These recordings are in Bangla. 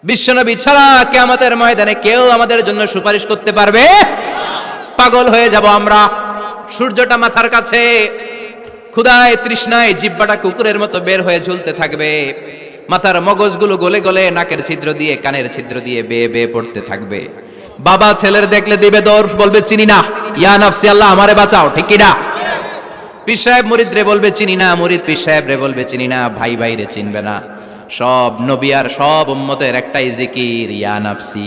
বিশ্বনবী ছাড়া কিয়ামতের ময়দানে কেউ আমাদের জন্য সুপারিশ করতে পারবে? পাগল হয়ে যাব আমরা। সূর্যটা মাথার কাছে, ক্ষুধায় তৃষ্ণায় জিহ্বাটা কুকুরের মতো বের হয়ে ঝুলতে থাকবে, মাথার মগজগুলো গলে গলে নাকের ছিদ্র দিয়ে কানের ছিদ্র দিয়ে বেয়ে বেয়ে পড়তে থাকবে। বাবা ছেলের দেখলে দিবে দৌড়, বলবে চিনি না, ইয়া নাফসি আল্লাহ আমারে বাঁচাও, ঠিক কি না? পীর সাহেব মুরিদ রে বলবে চিনি না, মুরিদ পীর সাহেব রে বলবে চিনি না, ভাই ভাই রে চিনবে না। সব নবী আর সব উম্মতের একটাই জিকির, ইয়া নাফসি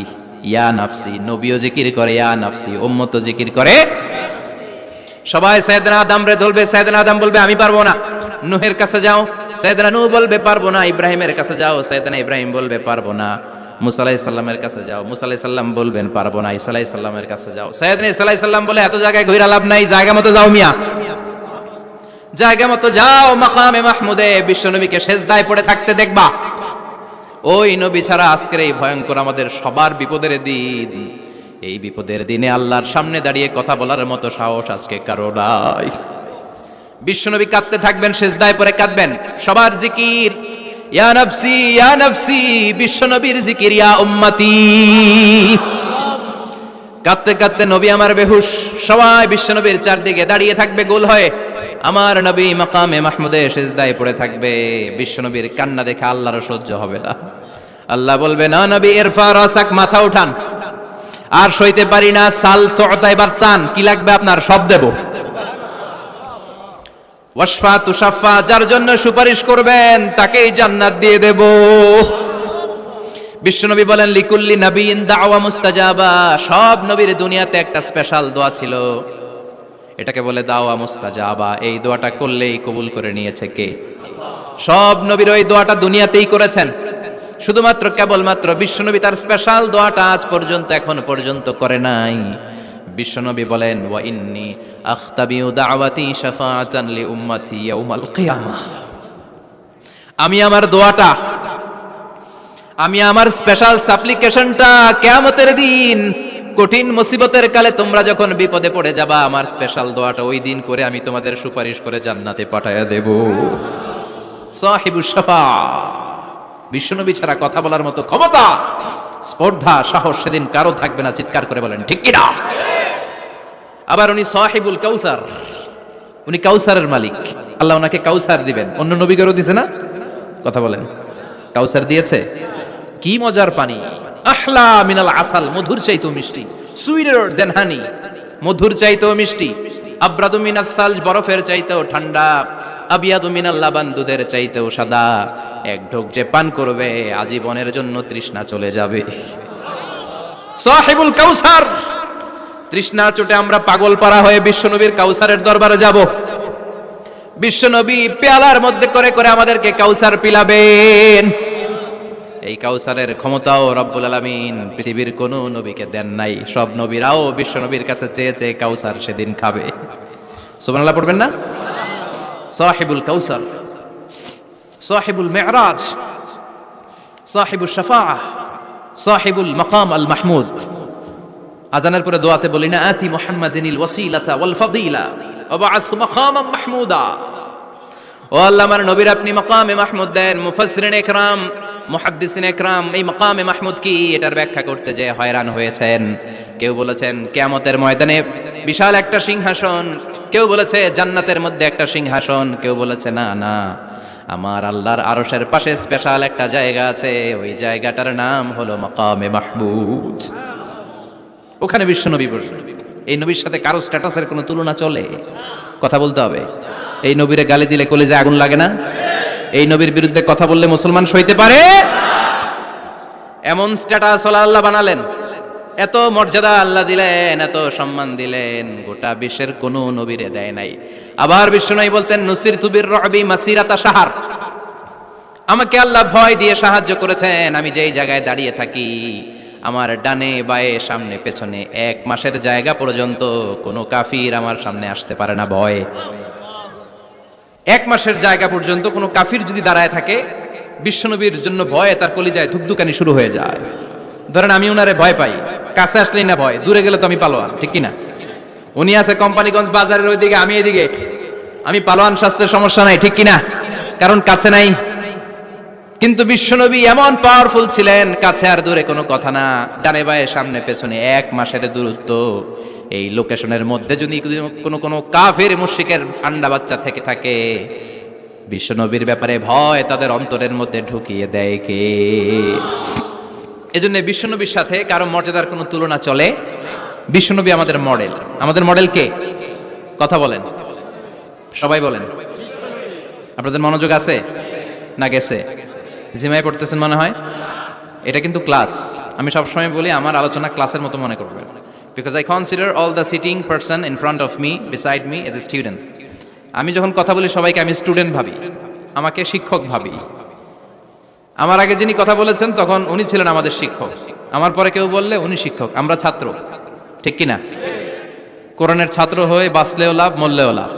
ইয়া নাফসি। নবীও জিকির করে ইয়া নাফসি, উম্মতও জিকির করে। সবাই সাইয়েদনা আদম রে ধরবে, সাইয়েদনা আদম বলবে আমি পারবো না। নূহের কাছে যাও, সাইয়েদনা নূহ বলবে পারবো না। ইব্রাহিমের কাছে যাও, সাইয়েদনা ইব্রাহিম বলবে পারবো না। মুসা আলাইহিস সালামের কাছে যাও, মুসা আলাইহিস সালাম বলবেন পারবো না। ঈসা আলাইহিস সালামের কাছে যাও, সাইয়েদনা ঈসা আলাইহিস সালাম বলে এত জায়গায় ঘুরে লাভ নাই, জায়গা মতো যাও মিয়া, জায়গা মতো যাও। মাকামে মাহমুদে বিশ্বনবীকে সেজদায় পড়ে থাকতে দেখবা। ওই নবী ছাড়া আজকের এই ভয়ঙ্কর আমাদের সবার বিপদের দিন, এই বিপদের দিনে আল্লাহর সামনে দাঁড়িয়ে কথা বলার মতো সাহস আজকে কারো নাই। বিশ্বনবী কাঁদতে থাকবেন, সেজদায় পড়ে কাঁদবেন। সবার জিকির ইয়া নাফসি ইয়া নাফসি, বিশ্বনবীর জিকির ইয়া উম্মতি। কাঁদতে কাঁদতে নবী আমার বেহুশ, সবাই বিশ্বনবীর চারদিকে দাঁড়িয়ে থাকবে গোল হয়ে। আমার নবী মাকামে মাহমুদে সেজদায় পড়ে থাকবে। বিশ্বনবীর কান্না দেখে আল্লাহর সহ্য হবে না। আল্লাহ বলবে না নবী ইরফা রাসাক, মাথা উঠান, আর সইতে পারি না। সাল তুতা, এবার চান, কি লাগবে আপনার সব দেব। ওয়াশফা তুশাফা, যার জন্য সুপারিশ করবেন তাকেই জান্নাত দিয়ে দেব। বিশ্বনবী বলেন লিকুল্লি নবিয়্যিন দাওয়া মুস্তাজাবা, সব নবীর দুনিয়াতে একটা স্পেশাল দোয়া ছিল, এটাকে বলে দাওয়া মুস্তাজাবা। এই দোয়াটা করলেই কবুল করে নিয়েছে কে? সব নবীর ওই দোয়াটা দুনিয়াতেই করেছেন, শুধুমাত্র কেবলমাত্র বিশ্বনবী তার স্পেশাল দোয়াটা আজ পর্যন্ত এখন পর্যন্ত করে নাই। বিশ্বনবী বলেন ওয়া ইন্নী আখতাবিউ দাওয়াতি শাফাআতান লি উম্মতি ইয়াউমাল কিয়ামাহ, আমি আমার দোয়াটা, আমি আমার স্পেশাল সাপ্লিকেশনটা কিয়ামতের দিন কঠিন মুসিবতের কালে তোমরা যখন বিপদে পড়ে যাবা, আমার স্পেশাল দোয়াটা ওই দিন করে আমি তোমাদের সুপারিশ করে জান্নাতে পাঠায়া দেব। সাহিবুশ শাফা, বিশ্বনবী ছাড়া কথা বলার মতো ক্ষমতা, স্পর্ধা, সাহস সেদিন কারো থাকবে না। চিৎকার করে বলেন ঠিক কি না? আবার উনি সাহিবুল কাউসার, উনি কাউসারের মালিক। আল্লাহ ওনাকে কাউসার দিবেন। অন্য নবীগণও দিয়েছে না? কথা বলেন, কাউসার দিয়েছে। কি মজার পানি, আহলা মিনাল আসাল, মধুর চাইতেও মিষ্টি, সুইটার দেন হানি, মধুর চাইতেও মিষ্টি। আব্রাদু মিনাস সালজ, বরফের চাইতেও ঠান্ডা। আবিয়াদু মিনাল লাবান, দুধের চাইতেও সাদা। এক ঢোক যে পান করবে আজীবনের জন্য তৃষ্ণা চলে যাবে। সাহিবুল কাউসার, তৃষ্ণার চোটে আমরা পাগল পারা হয়ে বিশ্বনবীর কাউসারের দরবারে যাব। বিশ্বনবী পেয়ালার মধ্যে করে করে আমাদেরকে কাউসার পিলাবেন। এই কাউসারের ক্ষমতাও রব্বুল আলামিন পৃথিবীর কোন নবীকে দেন নাই। সব নবীরাও বিশ্বনবীর কাছে চেয়ে চেয়ে কাউসার সেদিন খাবে। সুবহানাল্লাহ পড়বেন না? সাহিবুল কাউসার, সাহিবুল মিরাজ, সাহিবুশ শাফাআহ, সাহিবুল মাকাম আল মাহমুদ। আজানের পরে দোয়াতে বলি না আতি মুহাম্মাদিনিল ওয়াসিলাতা ওয়াল ফাদিলা ওয়া বা'আসহু মাকামান মাহমুদা। ও আল্লাহ, আমার নবীর আপনি মাকামে মাহমুদ দেন। মুফাসসিরিন ইকরাম, মুহাদ্দিসিন ইকরাম এই মাকামে মাহমুদ কি এটার ব্যাখ্যা করতে যে হয়রান হয়েছেন। কেউ বলেছেন কিয়ামতের ময়দানে বিশাল একটা সিংহাসন, কেউ বলেছে জান্নাতের মধ্যে একটা সিংহাসন, কেউ বলেছে না না, আমার আল্লাহর আরশের পাশে স্পেশাল একটা জায়গা আছে, ওই জায়গাটার নাম হলো মাকামে মাহমুদ। ওখানে বিশ্বনবী বসবেন। এই নবীর সাথে কারো স্ট্যাটাসের কোনো তুলনা চলে? কথা বলতে হবে। এই নবীরে গালি দিলে কলিজায় আগুন লাগে না? এই নবীর বিরুদ্ধে কথা বললে মুসলমান সইতে পারে? এমন স্ট্যাটাস আল্লাহ বানালেন, এত মর্যাদা আল্লাহ দিলেন, এত সম্মান দিলেন, গোটা বিশ্বের কোন নবীরে দেয় নাই। আবার বিশ্বনবী বলতেন নুসিরতু বির-রু'বি মাসিরাতা শাহর, আমাকে আল্লাহ ভয় দিয়ে সাহায্য করেছেন। আমি যেই জায়গায় দাঁড়িয়ে থাকি, আমার ডানে বায়ে সামনে পেছনে 1 মাসের জায়গা পর্যন্ত কোনো কাফির আমার সামনে আসতে পারে না ভয়ে। 1 মাসের জায়গা পর্যন্ত কোনো কাফির যদি দাঁড়ায় থাকে, বিশ্বনবীর জন্য ভয়ে তার কলিজায় ধুকধুকানি শুরু হয়ে যায়। ধরেন আমি উনারে ভয় পাই, কাছে আসলেই না ভয়, দূরে গেলে তো আমি পালোয়ান, ঠিক কিনা? উনি আছে কোম্পানিগঞ্জ বাজারের ওইদিকে, আমি এদিকে, আমি পালোয়ান, স্বাস্থ্যের সমস্যা নাই, ঠিক কিনা? কারণ কাছে নাই। কিন্তু বিশ্বনবী এমন পাওয়ারফুল ছিলেন, কাছে আর দূরে কোনো কথা না, ডানে বায়ে সামনে পেছনে 1 মাসের দূরত্ব। এই লোকেশনের মধ্যে যদি কোনো কাফের মুশরিকের আন্ডা বাচ্চা থেকে থাকে, বিশ্বনবীর ব্যাপারে ভয় তাদের অন্তরের মধ্যে ঢুকিয়ে দেয় কে? এজন্য বিশ্বনবীর সাথে কারো মর্যাদার কোনো তুলনা চলে? বিশ্বনবী আমাদের মডেল। আমাদের মডেল কে? কথা বলেন, সবাই বলেন। আপনাদের মনোযোগ আছে না গেছে? জিমায় পড়তেছেন মনে হয়। এটা কিন্তু ক্লাস। আমি সবসময় বলি আমার আলোচনা ক্লাসের মতো মনে করবেন, because I consider all the sitting person in front of me, beside me as a student. আমি যখন কথা বলি সবাইকে আমি স্টুডেন্ট ভাবি, আমাকে শিক্ষক ভাবি। আমার আগে যিনি কথা বলেছেন তখন উনি ছিলেন আমাদের শিক্ষক, আমার পরে কেউ বললে উনি শিক্ষক, আমরা ছাত্র। ঠিক কিনা? কোরআনের ছাত্র হয়ে বাঁচলেও লাভ, মরলেও লাভ।